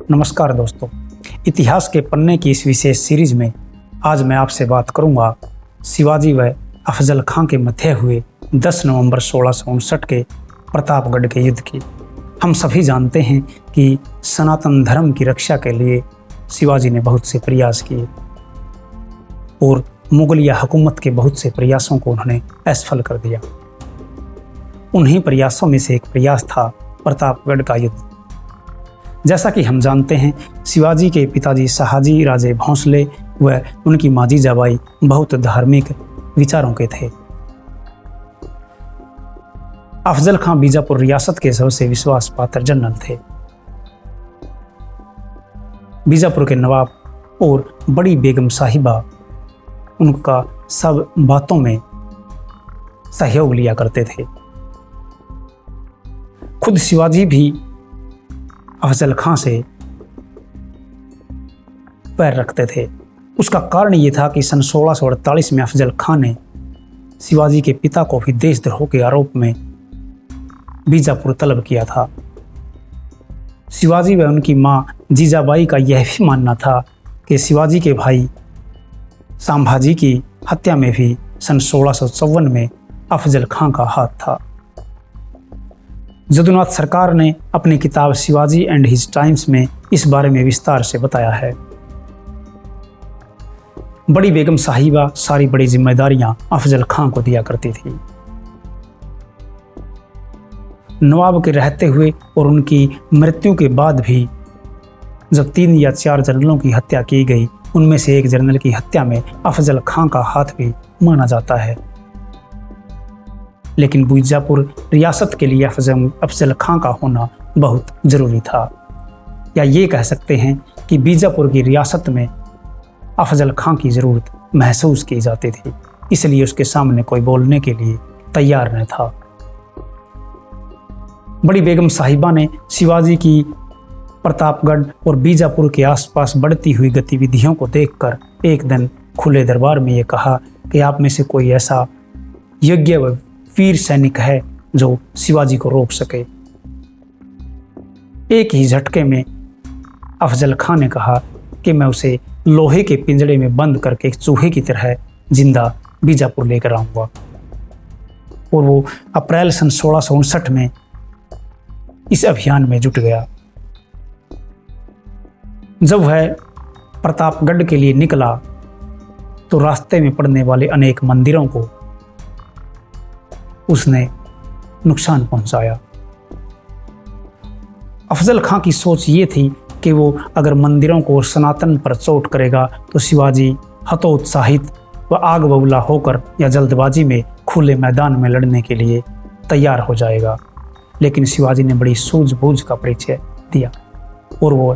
नमस्कार दोस्तों, इतिहास के पन्ने की इस विशेष सीरीज में आज मैं आपसे बात करूंगा शिवाजी व अफजल खां के मध्य हुए 10 नवंबर 1659 के प्रतापगढ़ के युद्ध की। हम सभी जानते हैं कि सनातन धर्म की रक्षा के लिए शिवाजी ने बहुत से प्रयास किए और मुगलिया हुकूमत के बहुत से प्रयासों को उन्होंने असफल कर दिया। उन्हीं प्रयासों में से एक प्रयास था प्रतापगढ़ का युद्ध। जैसा कि हम जानते हैं, शिवाजी के पिताजी शाहजी राजे भोंसले व उनकी माँ जीजाबाई बहुत धार्मिक विचारों के थे। अफजल खां बीजापुर रियासत के सबसे विश्वास पात्र जनरल थे। बीजापुर के नवाब और बड़ी बेगम साहिबा उनका सब बातों में सहयोग लिया करते थे। खुद शिवाजी भी अफजल खां से पैर रखते थे। उसका कारण ये था कि सन 1648 में अफजल खां ने शिवाजी के पिता को भी देशद्रोह के आरोप में बीजापुर तलब किया था। शिवाजी व उनकी मां जीजाबाई का यह भी मानना था कि शिवाजी के भाई संभाजी की हत्या में भी सन 1654 में अफजल खां का हाथ था। जदुनाथ सरकार ने अपनी किताब शिवाजी एंड हिज टाइम्स में इस बारे में विस्तार से बताया है। बड़ी बेगम साहिबा सारी बड़ी जिम्मेदारियां अफजल खां को दिया करती थी। नवाब के रहते हुए और उनकी मृत्यु के बाद भी जब 3 या 4 जनरलों की हत्या की गई, उनमें से एक जनरल की हत्या में अफजल खां का हाथ भी माना जाता है। लेकिन बीजापुर रियासत के लिए अफजल खां का होना बहुत ज़रूरी था, या ये कह सकते हैं कि बीजापुर की रियासत में अफजल खां की ज़रूरत महसूस की जाती थी, इसलिए उसके सामने कोई बोलने के लिए तैयार न था। बड़ी बेगम साहिबा ने शिवाजी की प्रतापगढ़ और बीजापुर के आसपास बढ़ती हुई गतिविधियों को देखकर एक दिन खुले दरबार में ये कहा कि आप में से कोई ऐसा योग्य व वीर सैनिक है जो शिवाजी को रोक सके। एक ही झटके में अफजल खां ने कहा कि मैं उसे लोहे के पिंजड़े में बंद करके एक चूहे की तरह जिंदा बीजापुर लेकर आऊंगा। और वो अप्रैल सन 1659 में इस अभियान में जुट गया। जब वह प्रतापगढ़ के लिए निकला तो रास्ते में पड़ने वाले अनेक मंदिरों को उसने नुकसान पहुंचाया। अफजल खां की सोच ये थी कि वो अगर मंदिरों को सनातन पर चोट करेगा तो शिवाजी हतोत्साहित व आग बबूला होकर या जल्दबाजी में खुले मैदान में लड़ने के लिए तैयार हो जाएगा। लेकिन शिवाजी ने बड़ी सूझबूझ का परिचय दिया और वो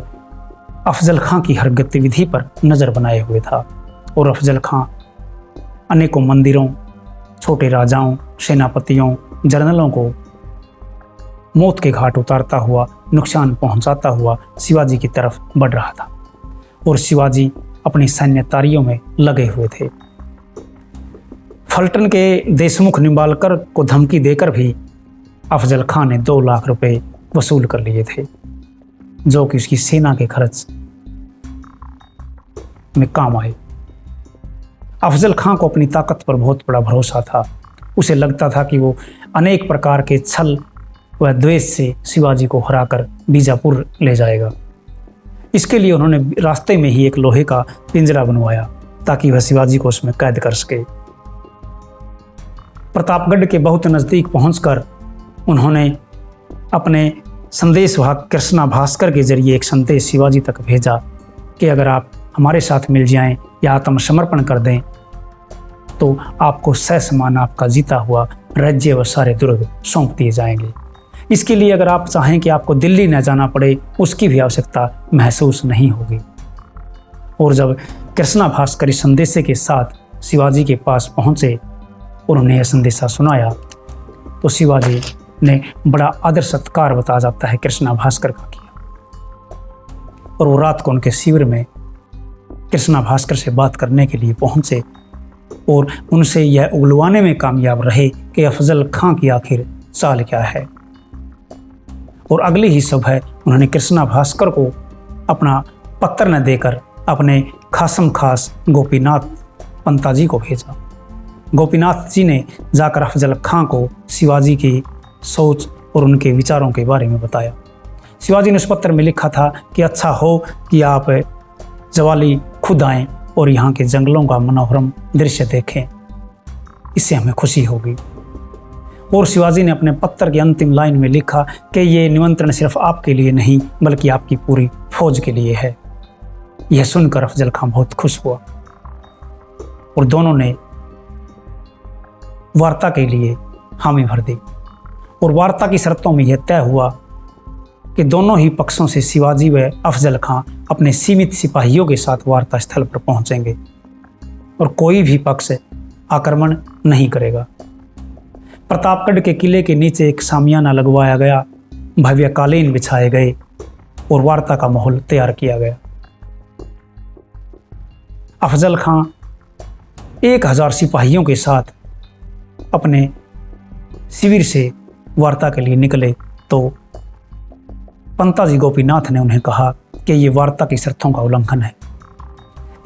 अफजल खां की हर गतिविधि पर नज़र बनाए हुए था। और अफजल खां अनेकों मंदिरों, छोटे राजाओं, सेनापतियों, जनरलों को मौत के घाट उतारता हुआ, नुकसान पहुंचाता हुआ शिवाजी की तरफ बढ़ रहा था। और शिवाजी अपनी सैन्य तैयारियों में लगे हुए थे। फलटन के देशमुख निंबालकर को धमकी देकर भी अफजल खां ने 2 लाख रुपए वसूल कर लिए थे, जो कि उसकी सेना के खर्च में काम आए। अफजल खां को अपनी ताकत पर बहुत बड़ा भरोसा था। उसे लगता था कि वो अनेक प्रकार के छल व द्वेष से शिवाजी को हराकर बीजापुर ले जाएगा। इसके लिए उन्होंने रास्ते में ही एक लोहे का पिंजरा बनवाया ताकि वह शिवाजी को उसमें कैद कर सके। प्रतापगढ़ के बहुत नज़दीक पहुंचकर उन्होंने अपने संदेशवाहक कृष्णा भास्कर के जरिए एक संदेश शिवाजी तक भेजा कि अगर आप हमारे साथ मिल जाएं या आत्मसमर्पण कर दें तो आपको ससमान आपका जीता हुआ राज्य व सारे दुर्ग सौंप दिए जाएंगे। इसके लिए अगर आप चाहें कि आपको दिल्ली न जाना पड़े, उसकी भी आवश्यकता महसूस नहीं होगी। और जब कृष्णा भास्कर इस संदेशे के साथ शिवाजी के पास पहुंचे, उन्होंने यह संदेशा सुनाया तो शिवाजी ने बड़ा आदर सत्कार बताया जाता है कृष्णा भास्कर का किया। और वो रात को उनके शिविर में कृष्णा भास्कर से बात करने के लिए पहुंचे और उनसे यह उगलवाने में कामयाब रहे कि अफजल खां की आखिर चाल क्या है। और अगली ही सुबह उन्होंने कृष्णा भास्कर को अपना पत्र न देकर अपने खासम खास गोपीनाथ पंता जी को भेजा। गोपीनाथ जी ने जाकर अफजल खां को शिवाजी की सोच और उनके विचारों के बारे में बताया। शिवाजी ने उस पत्र में लिखा था कि अच्छा हो कि आप जवाली खुद आएं और यहाँ के जंगलों का मनोरम दृश्य देखें, इससे हमें खुशी होगी। और शिवाजी ने अपने पत्र की अंतिम लाइन में लिखा कि ये निमंत्रण सिर्फ आपके लिए नहीं बल्कि आपकी पूरी फौज के लिए है। यह सुनकर अफजल खां बहुत खुश हुआ और दोनों ने वार्ता के लिए हामी भर दी। और वार्ता की शर्तों में यह तय हुआ कि दोनों ही पक्षों से शिवाजी व अफजल खां अपने सीमित सिपाहियों के साथ वार्ता स्थल पर पहुंचेंगे और कोई भी पक्ष आक्रमण नहीं करेगा। प्रतापगढ़ के किले के नीचे एक सामियाना लगवाया गया, भव्य कालीन बिछाए गए और वार्ता का माहौल तैयार किया गया। अफजल खां 1000 सिपाहियों के साथ अपने शिविर से वार्ता के लिए निकले तो पंता जी गोपीनाथ ने उन्हें कहा कि ये वार्ता की शर्तों का उल्लंघन है।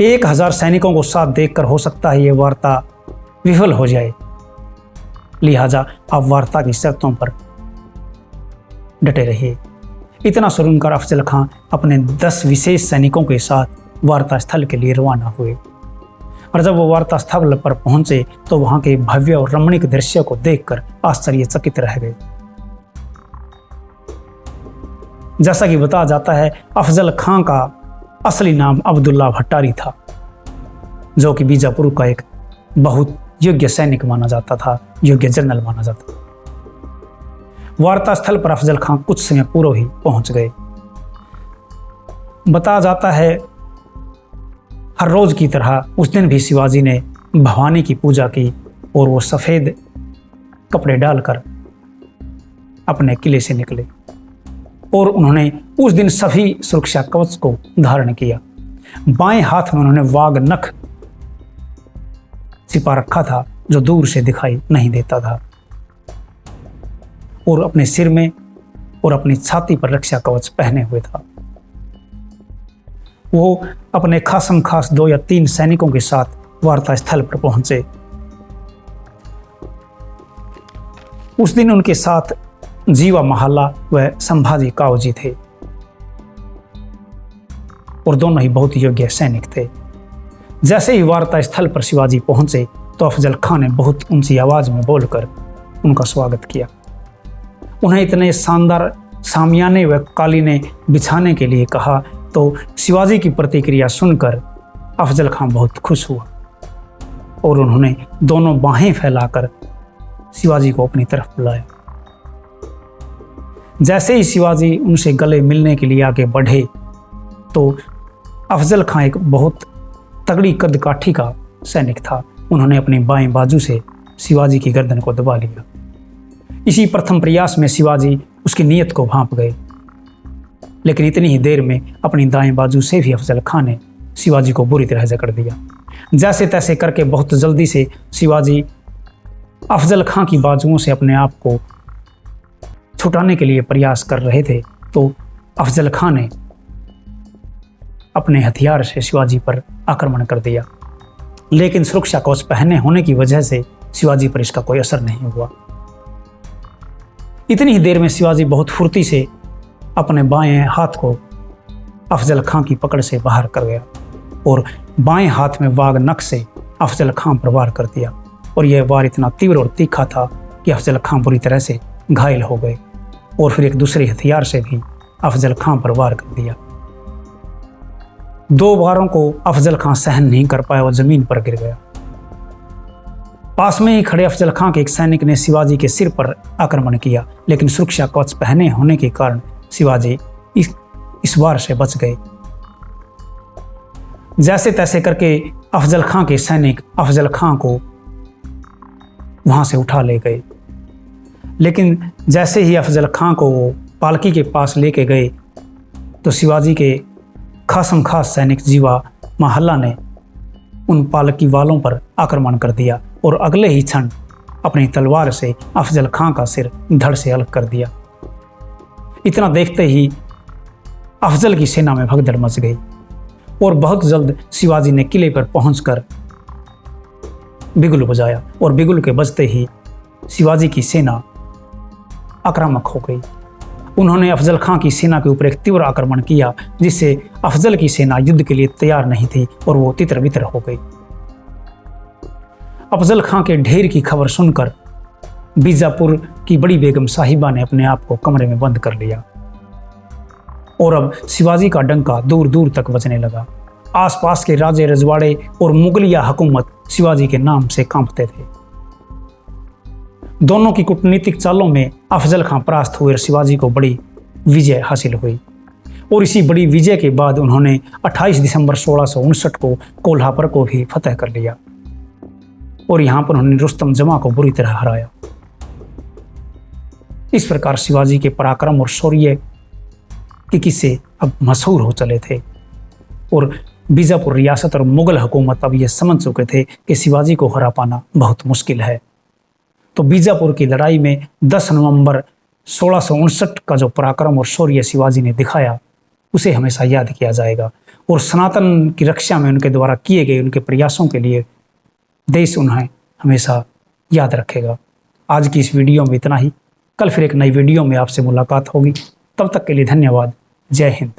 1000 सैनिकों को साथ देखकर हो सकता है ये वार्ता विफल हो जाए, लिहाजा आप वार्ता की शर्तों पर डटे रहिए। इतना सुनकर अफजल खां अपने 10 विशेष सैनिकों के साथ वार्ता स्थल के लिए रवाना हुए। और जब वो वार्ता स्थल पर पहुंचे तो वहां के भव्य और रमणीक दृश्य को देखकर आश्चर्यचकित रह गए। जैसा कि बताया जाता है, अफजल खां का असली नाम अब्दुल्ला भट्टारी था, जो कि बीजापुर का एक बहुत योग्य सैनिक माना जाता था, योग्य जनरल माना जाता था। वार्ता स्थल पर अफजल खां कुछ समय पूर्व ही पहुंच गए। बताया जाता है हर रोज की तरह उस दिन भी शिवाजी ने भवानी की पूजा की और वो सफ़ेद कपड़े डालकर अपने किले से निकले और उन्होंने उस दिन सभी सुरक्षा कवच को धारण किया। बाएं हाथ में उन्होंने वाघ नख छिपा रखा था जो दूर से दिखाई नहीं देता था और अपने सिर में और अपनी छाती पर रक्षा कवच पहने हुए था। वो अपने खासम खास 2 या 3 सैनिकों के साथ वार्ता स्थल पर पहुंचे। उस दिन उनके साथ जीवा महल्ला व संभाजी कावजी थे और दोनों ही बहुत योग्य सैनिक थे। जैसे ही वार्ता स्थल पर शिवाजी पहुंचे तो अफजल खां ने बहुत ऊंची आवाज में बोलकर उनका स्वागत किया। उन्हें इतने शानदार सामियाने व कालीने बिछाने के लिए कहा तो शिवाजी की प्रतिक्रिया सुनकर अफजल खां बहुत खुश हुआ और उन्होंने दोनों बाहें फैलाकर शिवाजी को अपनी तरफ बुलाया। जैसे ही शिवाजी उनसे गले मिलने के लिए आगे बढ़े तो अफजल खां एक बहुत तगड़ी कद काठी का सैनिक था। उन्होंने अपनी बाएं बाजू से शिवाजी की गर्दन को दबा लिया। इसी प्रथम प्रयास में शिवाजी उसकी नीयत को भांप गए, लेकिन इतनी ही देर में अपनी दाएं बाजू से भी अफजल खां ने शिवाजी को बुरी तरह जकड़ दिया। जैसे तैसे करके बहुत जल्दी से शिवाजी अफजल खां की बाजुओं से अपने आप को छुटाने के लिए प्रयास कर रहे थे तो अफजल खां ने अपने हथियार से शिवाजी पर आक्रमण कर दिया, लेकिन सुरक्षा कवच पहने होने की वजह से शिवाजी पर इसका कोई असर नहीं हुआ। इतनी ही देर में शिवाजी बहुत फुर्ती से अपने बाएं हाथ को अफजल खां की पकड़ से बाहर कर गया और बाएं हाथ में वाघ नख से अफजल खां पर वार कर दिया और यह वार इतना तीव्र और तीखा था कि अफजल खां बुरी तरह से घायल हो गए और फिर एक दूसरे हथियार से भी अफजल खां पर वार कर दिया। 2 वारों को अफजल खां सहन नहीं कर पाया और जमीन पर गिर गया। पास में ही खड़े अफजल खां के एक सैनिक ने शिवाजी के सिर पर आक्रमण किया, लेकिन सुरक्षा कवच पहने होने के कारण शिवाजी इस वार से बच गए। जैसे तैसे करके अफजल खां के सैनिक अफजल खां को वहां से उठा ले गए, लेकिन जैसे ही अफजल खां को वो पालकी के पास लेके गए तो शिवाजी के खासम खास सैनिक जीवा महल्ला ने उन पालकी वालों पर आक्रमण कर दिया और अगले ही क्षण अपनी तलवार से अफजल खां का सिर धड़ से अलग कर दिया। इतना देखते ही अफजल की सेना में भगदड़ मच गई और बहुत जल्द शिवाजी ने किले पर पहुंचकर बिगुल बजाया और बिगुल के बजते ही शिवाजी की सेना आक्रामक हो गई। उन्होंने अफजल खां की सेना के ऊपर एक तीव्र आक्रमण किया, जिससे अफजल की सेना युद्ध के लिए तैयार नहीं थी और वो तितर बितर हो गई। अफजल खां के ढेर की खबर सुनकर बीजापुर की बड़ी बेगम साहिबा ने अपने आप को कमरे में बंद कर लिया और अब शिवाजी का डंका दूर दूर तक बजने लगा। आसपास के राजे रजवाड़े और मुगलिया हुकूमत शिवाजी के नाम से कांपते थे। दोनों की कूटनीतिक चालों में अफजल खां परास्त हुए और शिवाजी को बड़ी विजय हासिल हुई और इसी बड़ी विजय के बाद उन्होंने 28 दिसंबर 1659 को कोल्हापुर को भी फतह कर लिया और यहाँ पर उन्होंने रुस्तम जमा को बुरी तरह हराया। इस प्रकार शिवाजी के पराक्रम और शौर्य के किस्से अब मशहूर हो चले थे और बीजापुर रियासत और मुगल हुकूमत अब ये समझ चुके थे कि शिवाजी को हरा पाना बहुत मुश्किल है। तो बीजापुर की लड़ाई में 10 नवंबर 1659 का जो पराक्रम और शौर्य शिवाजी ने दिखाया उसे हमेशा याद किया जाएगा और सनातन की रक्षा में उनके द्वारा किए गए उनके प्रयासों के लिए देश उन्हें हमेशा याद रखेगा। आज की इस वीडियो में इतना ही। कल फिर एक नई वीडियो में आपसे मुलाकात होगी। तब तक के लिए धन्यवाद। जय हिंद।